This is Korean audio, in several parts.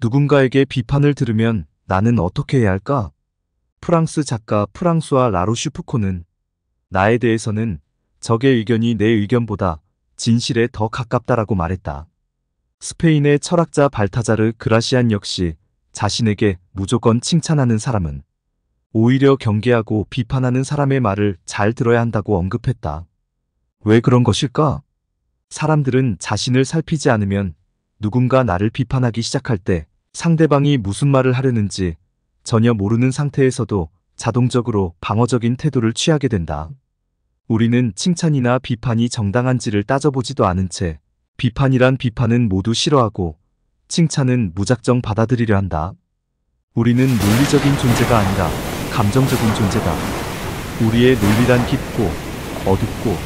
누군가에게 비판을 들으면 나는 어떻게 해야 할까? 프랑스 작가 프랑수아 라로슈프코는 나에 대해서는 적의 의견이 내 의견보다 진실에 더 가깝다라고 말했다. 스페인의 철학자 발타자르 그라시안 역시 자신에게 무조건 칭찬하는 사람은 오히려 경계하고 비판하는 사람의 말을 잘 들어야 한다고 언급했다. 왜 그런 것일까? 사람들은 자신을 살피지 않으면 누군가 나를 비판하기 시작할 때 상대방이 무슨 말을 하려는지 전혀 모르는 상태에서도 자동적으로 방어적인 태도를 취하게 된다. 우리는 칭찬이나 비판이 정당한지를 따져보지도 않은 채 비판이란 비판은 모두 싫어하고 칭찬은 무작정 받아들이려 한다. 우리는 논리적인 존재가 아니라 감정적인 존재다. 우리의 논리란 깊고 어둡고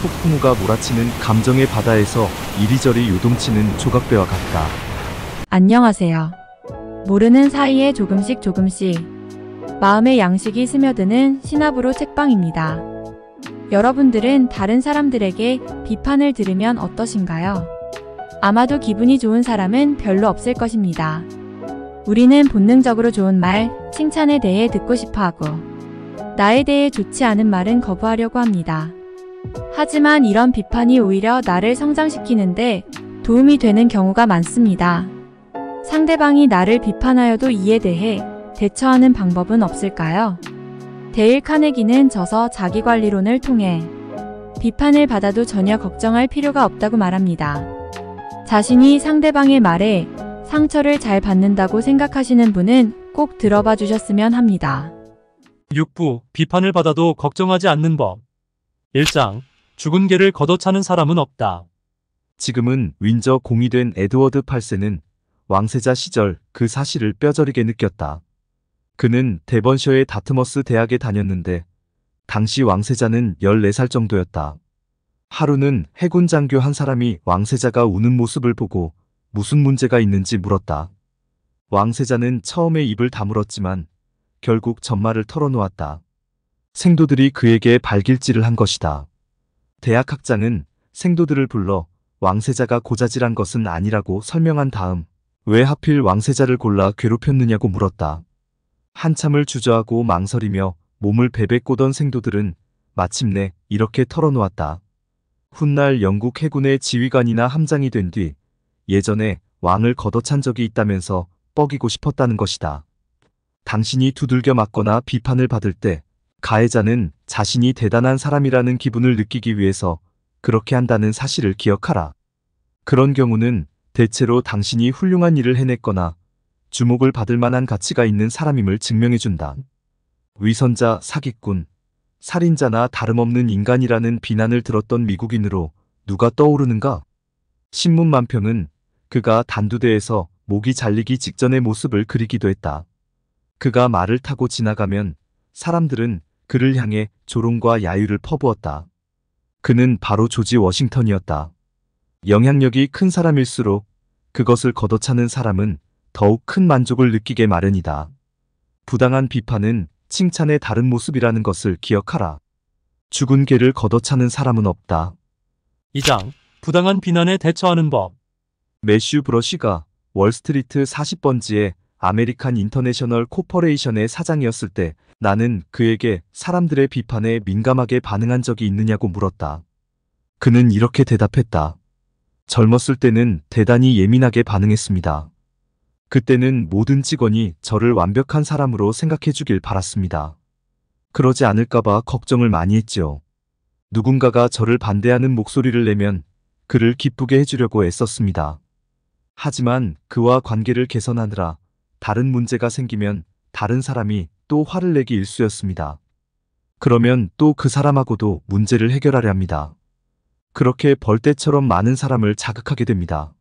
폭풍우가 몰아치는 감정의 바다에서 이리저리 요동치는 조각배와 같다. 안녕하세요. 모르는 사이에 조금씩 마음의 양식이 스며드는 시나브로 책방입니다. 여러분들은 다른 사람들에게 비판을 들으면 어떠신가요? 아마도 기분이 좋은 사람은 별로 없을 것입니다. 우리는 본능적으로 좋은 말, 칭찬에 대해 듣고 싶어 하고, 나에 대해 좋지 않은 말은 거부하려고 합니다. 하지만 이런 비판이 오히려 나를 성장시키는데 도움이 되는 경우가 많습니다. 상대방이 나를 비판하여도 이에 대해 대처하는 방법은 없을까요? 데일 카네기는 저서 자기관리론을 통해 비판을 받아도 전혀 걱정할 필요가 없다고 말합니다. 자신이 상대방의 말에 상처를 잘 받는다고 생각하시는 분은 꼭 들어봐 주셨으면 합니다. 6부 비판을 받아도 걱정하지 않는 법. 1장 죽은 개를 걷어차는 사람은 없다. 지금은 윈저 공이 된 에드워드 8세는 왕세자 시절 그 사실을 뼈저리게 느꼈다. 그는 데번셔의 다트머스 대학에 다녔는데 당시 왕세자는 14살 정도였다. 하루는 해군 장교 한 사람이 왕세자가 우는 모습을 보고 무슨 문제가 있는지 물었다. 왕세자는 처음에 입을 다물었지만 결국 전말을 털어놓았다. 생도들이 그에게 발길질을 한 것이다. 대학 학장은 생도들을 불러 왕세자가 고자질한 것은 아니라고 설명한 다음 왜 하필 왕세자를 골라 괴롭혔느냐고 물었다. 한참을 주저하고 망설이며 몸을 베베 꼬던 생도들은 마침내 이렇게 털어놓았다. 훗날 영국 해군의 지휘관이나 함장이 된 뒤 예전에 왕을 걷어찬 적이 있다면서 뻐기고 싶었다는 것이다. 당신이 두들겨 맞거나 비판을 받을 때 가해자는 자신이 대단한 사람이라는 기분을 느끼기 위해서 그렇게 한다는 사실을 기억하라. 그런 경우는 대체로 당신이 훌륭한 일을 해냈거나 주목을 받을 만한 가치가 있는 사람임을 증명해준다. 위선자, 사기꾼, 살인자나 다름없는 인간이라는 비난을 들었던 미국인으로 누가 떠오르는가? 신문 만평은 그가 단두대에서 목이 잘리기 직전의 모습을 그리기도 했다. 그가 말을 타고 지나가면 사람들은 그를 향해 조롱과 야유를 퍼부었다. 그는 바로 조지 워싱턴이었다. 영향력이 큰 사람일수록 그것을 걷어차는 사람은 더욱 큰 만족을 느끼게 마련이다. 부당한 비판은 칭찬의 다른 모습이라는 것을 기억하라. 죽은 개를 걷어차는 사람은 없다. 2장 부당한 비난에 대처하는 법. 매슈 브러쉬가 월스트리트 40번지의 아메리칸 인터내셔널 코퍼레이션의 사장이었을 때 나는 그에게 사람들의 비판에 민감하게 반응한 적이 있느냐고 물었다. 그는 이렇게 대답했다. 젊었을 때는 대단히 예민하게 반응했습니다. 그때는 모든 직원이 저를 완벽한 사람으로 생각해 주길 바랐습니다. 그러지 않을까봐 걱정을 많이 했지요. 누군가가 저를 반대하는 목소리를 내면 그를 기쁘게 해주려고 애썼습니다. 하지만 그와 관계를 개선하느라 다른 문제가 생기면 다른 사람이 또 화를 내기 일쑤였습니다. 그러면 또 그 사람하고도 문제를 해결하려 합니다. 그렇게 벌떼처럼 많은 사람을 자극하게 됩니다.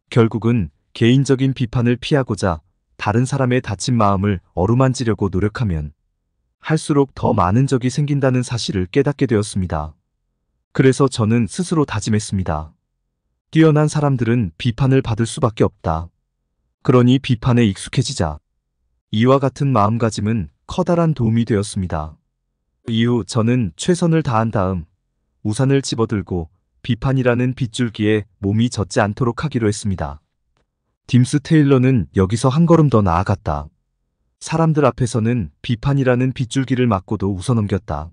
결국은 개인적인 비판을 피하고자 다른 사람의 다친 마음을 어루만지려고 노력하면 할수록 더 많은 적이 생긴다는 사실을 깨닫게 되었습니다. 그래서 저는 스스로 다짐했습니다. 뛰어난 사람들은 비판을 받을 수밖에 없다. 그러니 비판에 익숙해지자. 이와 같은 마음가짐은 커다란 도움이 되었습니다. 이후 저는 최선을 다한 다음 우산을 집어들고 비판이라는 빗줄기에 몸이 젖지 않도록 하기로 했습니다. 딤스 테일러는 여기서 한 걸음 더 나아갔다. 사람들 앞에서는 비판이라는 빗줄기를 맞고도 웃어넘겼다.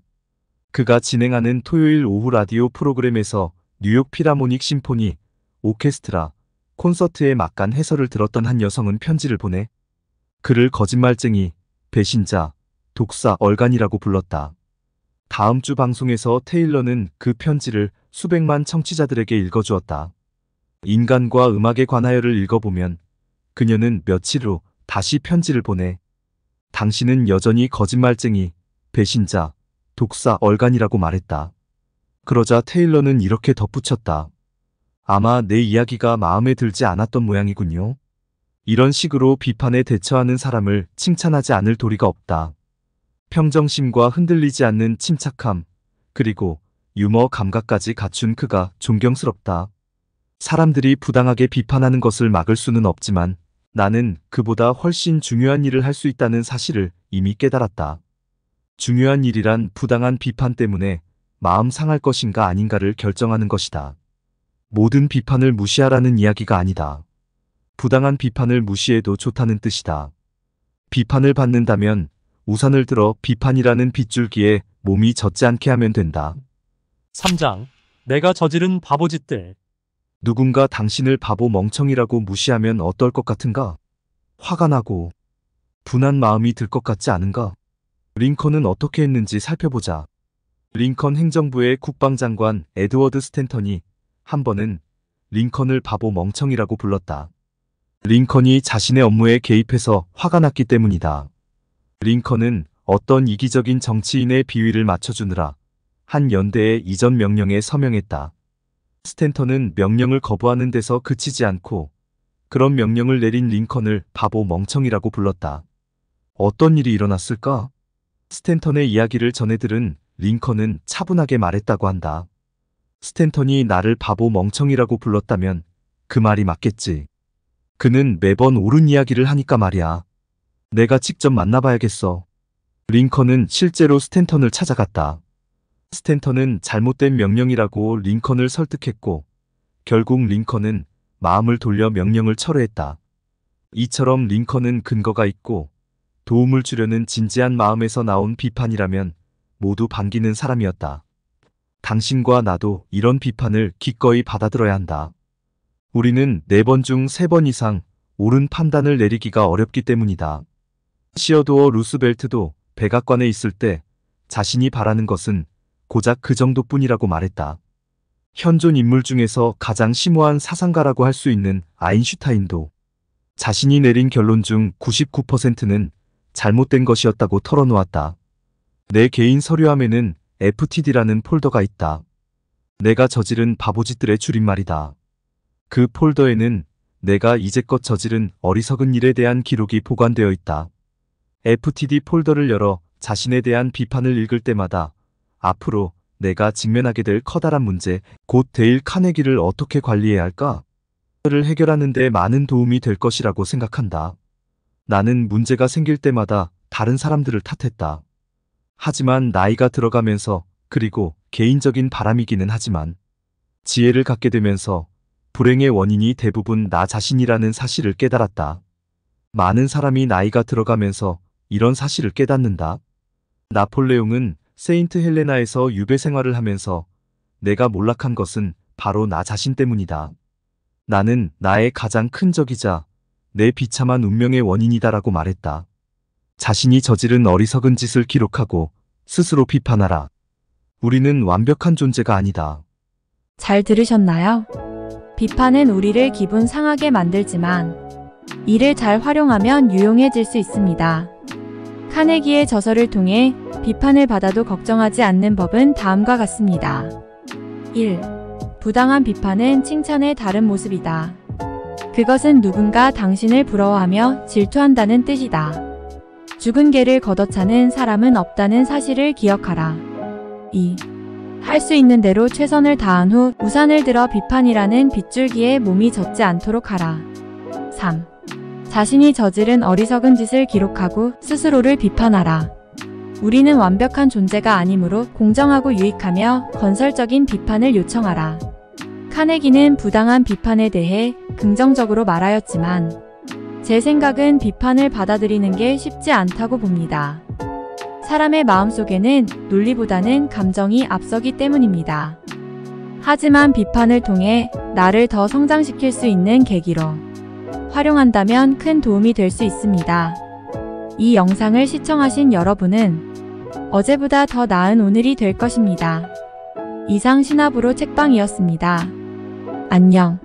그가 진행하는 토요일 오후 라디오 프로그램에서 뉴욕 필하모닉 심포니 오케스트라 콘서트의 막간 해설을 들었던 한 여성은 편지를 보내 그를 거짓말쟁이, 배신자, 독사, 얼간이라고 불렀다. 다음 주 방송에서 테일러는 그 편지를 수백만 청취자들에게 읽어주었다. 인간과 음악에 관하여를 읽어보면 그녀는 며칠 후 다시 편지를 보내 당신은 여전히 거짓말쟁이, 배신자, 독사, 얼간이라고 말했다. 그러자 테일러는 이렇게 덧붙였다. 아마 내 이야기가 마음에 들지 않았던 모양이군요. 이런 식으로 비판에 대처하는 사람을 칭찬하지 않을 도리가 없다. 평정심과 흔들리지 않는 침착함, 그리고 유머 감각까지 갖춘 그가 존경스럽다. 사람들이 부당하게 비판하는 것을 막을 수는 없지만 나는 그보다 훨씬 중요한 일을 할 수 있다는 사실을 이미 깨달았다. 중요한 일이란 부당한 비판 때문에 마음 상할 것인가 아닌가를 결정하는 것이다. 모든 비판을 무시하라는 이야기가 아니다. 부당한 비판을 무시해도 좋다는 뜻이다. 비판을 받는다면 우산을 들어 비판이라는 빗줄기에 몸이 젖지 않게 하면 된다. 3장. 내가 저지른 바보짓들. 누군가 당신을 바보 멍청이라고 무시하면 어떨 것 같은가? 화가 나고 분한 마음이 들 것 같지 않은가? 링컨은 어떻게 했는지 살펴보자. 링컨 행정부의 국방장관 에드워드 스탠턴이 한 번은 링컨을 바보 멍청이라고 불렀다. 링컨이 자신의 업무에 개입해서 화가 났기 때문이다. 링컨은 어떤 이기적인 정치인의 비위를 맞춰주느라 한 연대의 이전 명령에 서명했다. 스탠턴은 명령을 거부하는 데서 그치지 않고 그런 명령을 내린 링컨을 바보 멍청이라고 불렀다. 어떤 일이 일어났을까? 스탠턴의 이야기를 전해 들은 링컨은 차분하게 말했다고 한다. 스탠턴이 나를 바보 멍청이라고 불렀다면 그 말이 맞겠지. 그는 매번 옳은 이야기를 하니까 말이야. 내가 직접 만나봐야겠어. 링컨은 실제로 스탠턴을 찾아갔다. 스탠턴은 잘못된 명령이라고 링컨을 설득했고 결국 링컨은 마음을 돌려 명령을 철회했다. 이처럼 링컨은 근거가 있고 도움을 주려는 진지한 마음에서 나온 비판이라면 모두 반기는 사람이었다. 당신과 나도 이런 비판을 기꺼이 받아들여야 한다. 우리는 4번 중 3번 이상 옳은 판단을 내리기가 어렵기 때문이다. 시어도어 루스벨트도 백악관에 있을 때 자신이 바라는 것은 고작 그 정도뿐이라고 말했다. 현존 인물 중에서 가장 심오한 사상가라고 할 수 있는 아인슈타인도 자신이 내린 결론 중 99%는 잘못된 것이었다고 털어놓았다. 내 개인 서류함에는 FTD라는 폴더가 있다. 내가 저지른 바보짓들의 줄임말이다. 그 폴더에는 내가 이제껏 저지른 어리석은 일에 대한 기록이 보관되어 있다. FTD 폴더를 열어 자신에 대한 비판을 읽을 때마다 앞으로 내가 직면하게 될 커다란 문제, 곧 데일 카네기를 어떻게 관리해야 할까? 를 해결하는 데 많은 도움이 될 것이라고 생각한다. 나는 문제가 생길 때마다 다른 사람들을 탓했다. 하지만 나이가 들어가면서 그리고 개인적인 바람이기는 하지만 지혜를 갖게 되면서 불행의 원인이 대부분 나 자신이라는 사실을 깨달았다. 많은 사람이 나이가 들어가면서 이런 사실을 깨닫는다. 나폴레옹은 세인트 헬레나에서 유배 생활을 하면서 내가 몰락한 것은 바로 나 자신 때문이다. 나는 나의 가장 큰 적이자 내 비참한 운명의 원인이다라고 말했다. 자신이 저지른 어리석은 짓을 기록하고 스스로 비판하라. 우리는 완벽한 존재가 아니다. 잘 들으셨나요? 비판은 우리를 기분 상하게 만들지만 이를 잘 활용하면 유용해질 수 있습니다. 카네기의 저서를 통해 비판을 받아도 걱정하지 않는 법은 다음과 같습니다. 1. 부당한 비판은 칭찬의 다른 모습이다. 그것은 누군가 당신을 부러워하며 질투한다는 뜻이다. 죽은 개를 걷어차는 사람은 없다는 사실을 기억하라. 2. 할 수 있는 대로 최선을 다한 후 우산을 들어 비판이라는 빗줄기에 몸이 젖지 않도록 하라. 3. 자신이 저지른 어리석은 짓을 기록하고 스스로를 비판하라. 우리는 완벽한 존재가 아니므로 공정하고 유익하며 건설적인 비판을 요청하라. 카네기는 부당한 비판에 대해 긍정적으로 말하였지만 제 생각은 비판을 받아들이는 게 쉽지 않다고 봅니다. 사람의 마음속에는 논리보다는 감정이 앞서기 때문입니다. 하지만 비판을 통해 나를 더 성장시킬 수 있는 계기로 활용한다면 큰 도움이 될 수 있습니다. 이 영상을 시청하신 여러분은 어제보다 더 나은 오늘이 될 것입니다. 이상 신압으로 책방이었습니다. 안녕.